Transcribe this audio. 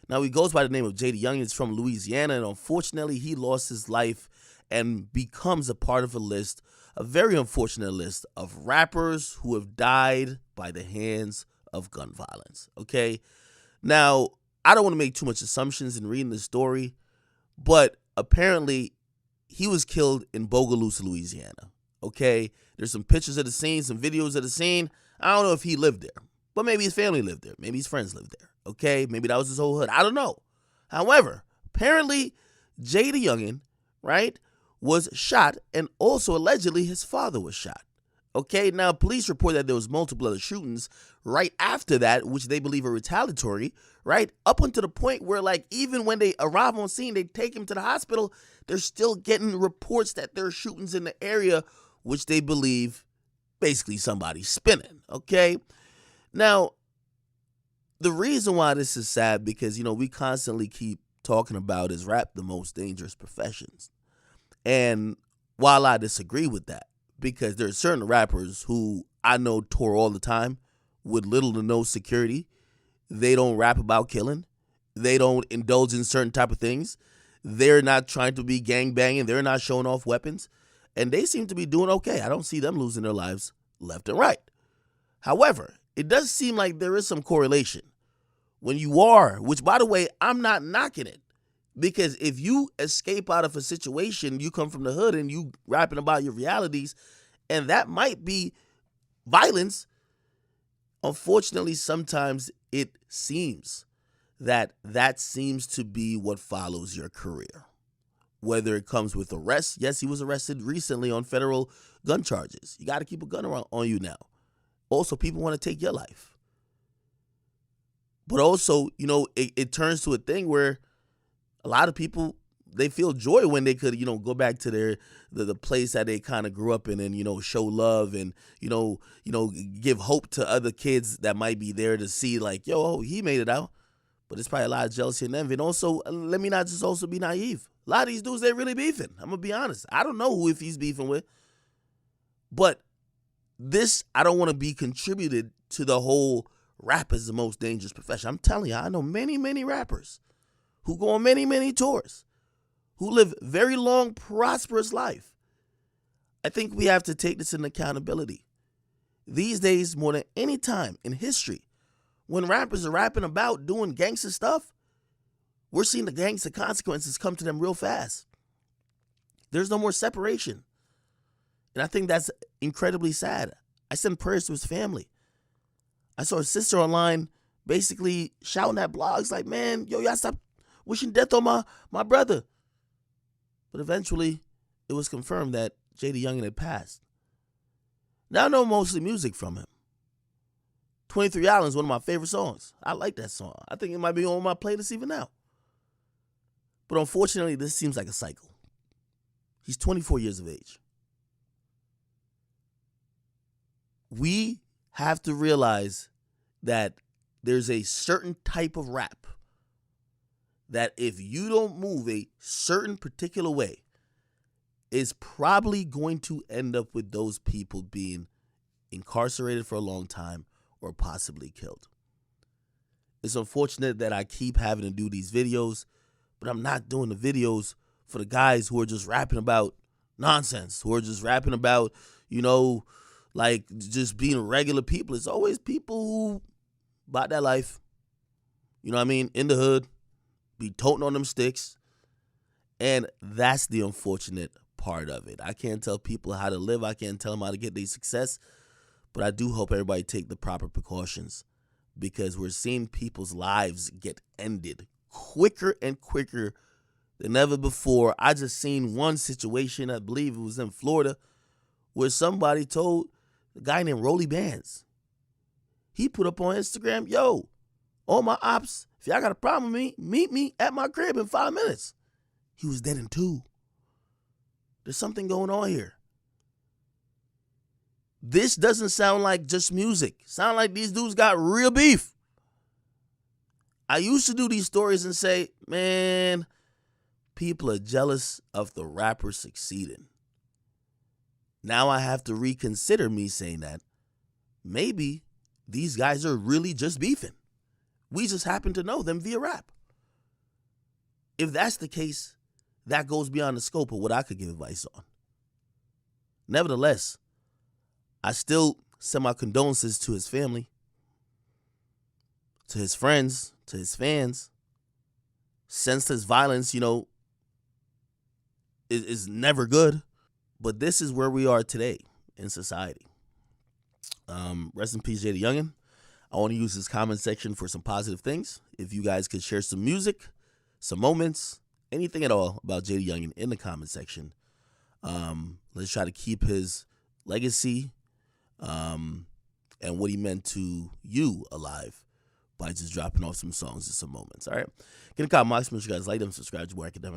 Now, he goes by the name of Jaydayoungan. He's from Louisiana, and unfortunately, he lost his life and becomes a part of a very unfortunate list of rappers who have died by the hands of gun violence. Okay? Now, I don't want to make too much assumptions in reading the story, but apparently he was killed in Bogalusa, Louisiana. Okay? There's some pictures of the scene, some videos of the scene. I don't know if he lived there, but maybe his family lived there. Maybe his friends lived there. Okay? Maybe that was his whole hood. I don't know. However, apparently Jaydayoungan, right, was shot, and also allegedly his father was shot. Okay, now police report that there was multiple other shootings right after that, which they believe are retaliatory, right? Up until the point where, like, even when they arrive on scene, they take him to the hospital, they're still getting reports that there are shootings in the area, which they believe basically somebody's spinning, okay? Now, the reason why this is sad, because, we constantly keep talking about is rap the most dangerous professions. And while I disagree with that, because there are certain rappers who I know tour all the time with little to no security. They don't rap about killing. They don't indulge in certain type of things. They're not trying to be gang banging. They're not showing off weapons. And they seem to be doing okay. I don't see them losing their lives left and right. However, it does seem like there is some correlation. When you are, which by the way, I'm not knocking it. Because if you escape out of a situation, you come from the hood and you rapping about your realities, and that might be violence. Unfortunately, sometimes it seems that seems to be what follows your career. Whether it comes with arrest. Yes, he was arrested recently on federal gun charges. You got to keep a gun around on you now. Also, people want to take your life. But also, it turns to a thing where a lot of people, they feel joy when they could, go back to the place that they kind of grew up in and, show love and, give hope to other kids that might be there to see like, yo, he made it out. But it's probably a lot of jealousy and envy. And also, let me not just also be naive. A lot of these dudes, they really beefing. I'm going to be honest. I don't know who if he's beefing with. But this, I don't want to be contributed to the whole rap is the most dangerous profession. I'm telling you, I know many, many rappers who go on many, many tours, who live very long, prosperous life. I think we have to take this in accountability. These days, more than any time in history, when rappers are rapping about doing gangster stuff, we're seeing the gangster consequences come to them real fast. There's no more separation. And I think that's incredibly sad. I send prayers to his family. I saw his sister online basically shouting at blogs like, man, yo, y'all stop wishing death on my brother. But eventually, it was confirmed that Jaydayoungan had passed. Now I know mostly music from him. 23 Island is one of my favorite songs. I like that song. I think it might be on my playlist even now. But unfortunately, this seems like a cycle. He's 24 years of age. We have to realize that there's a certain type of rap that if you don't move a certain particular way, is probably going to end up with those people being incarcerated for a long time or possibly killed. It's unfortunate that I keep having to do these videos, but I'm not doing the videos for the guys who are just rapping about nonsense, who are just rapping about, like just being regular people. It's always people who bought that life, in the hood, be toting on them sticks. And that's the unfortunate part of it. I can't tell people how to live. I can't tell them how to get their success. But I do hope everybody take the proper precautions, because we're seeing people's lives get ended quicker and quicker than ever before. I just seen one situation, I believe it was in Florida, where somebody told a guy named Rolly Bands, he put up on Instagram, yo, all my ops, if y'all got a problem with me, meet me at my crib in 5 minutes. He was dead in 2. There's something going on here. This doesn't sound like just music. Sound like these dudes got real beef. I used to do these stories and say, man, people are jealous of the rapper succeeding. Now I have to reconsider me saying that maybe these guys are really just beefing. We just happen to know them via rap. If that's the case, that goes beyond the scope of what I could give advice on. Nevertheless, I still send my condolences to his family, to his friends, to his fans. Senseless violence, is never good. But this is where we are today in society. Rest in peace, Jaydayoungan. I want to use this comment section for some positive things. If you guys could share some music, some moments, anything at all about Jaydayoungan in the comment section. Let's try to keep his legacy and what he meant to you alive by just dropping off some songs and some moments. All right. Get a comment, make sure you guys like them, subscribe to more academic.